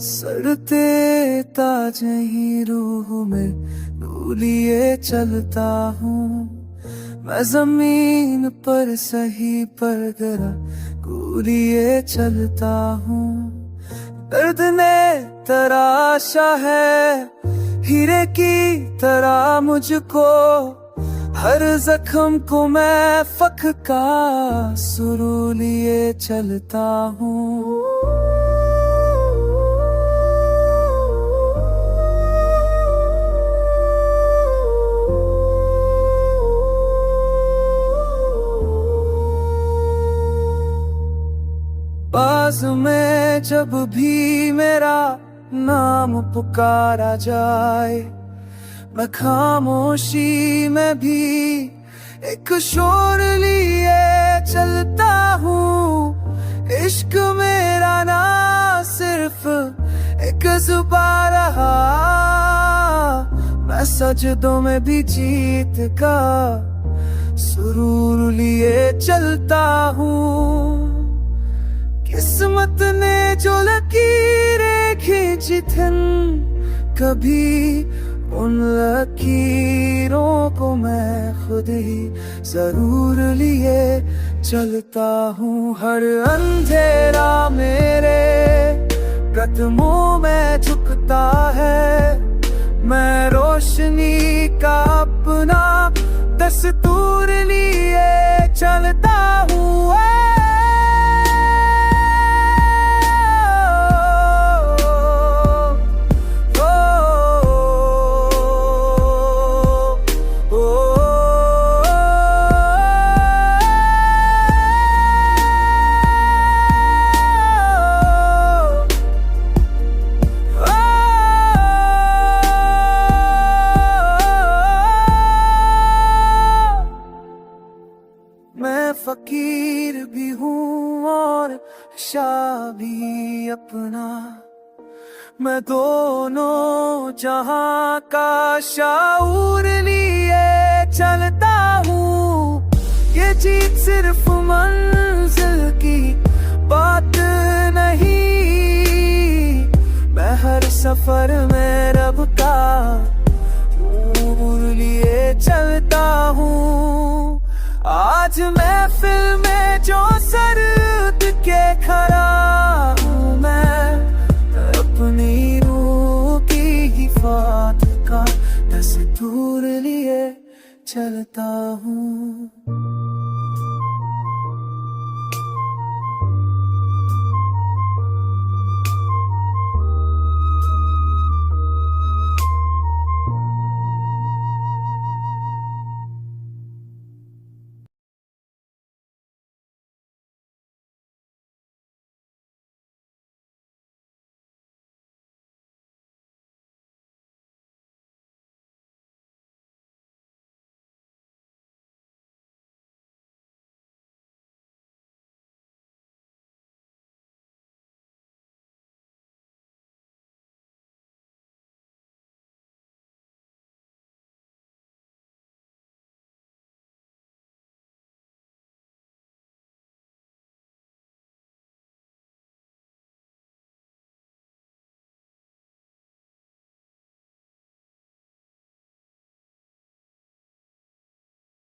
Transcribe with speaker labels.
Speaker 1: सड़ते ताज ही रूह में तू लिए चलता हूँ। मैं जमीन पर सही पर गिरा लिए चलता हूँ। दर्द ने तराशा है हीरे की तरह मुझको, हर जख्म को मैं फख का सुरू लिए चलता हूँ। पास में जब भी मेरा नाम पुकारा जाए, मैं खामोशी में भी एक शोर लिए चलता हूँ। इश्क मेरा ना सिर्फ एक जुबान रहा, मैं सजदों में भी जीत का सुरूर लिए चलता हूँ। किस्मत ने जो लकीरें खींची थीं, कभी उन लकीरों को मैं खुद ही जरूर लिए चलता हूँ। हर अंधेरा मेरे कदमों में झुकता है, मैं रोशनी का अपना दस्तूर लिए चलता हूँ। मैं फकीर भी हूँ और शाह भी अपना, मैं दोनों जहां का शाऊर लिए चलता हूँ। ये जीत सिर्फ मंजिल की बात नहीं, मैं हर सफर में रब का नूर लिए चलता हूँ। आज महफिल में जो सरद के खड़ा हूँ, मैं अपनी रूह की हिफाजत का दस्तूर लिए चलता हूँ।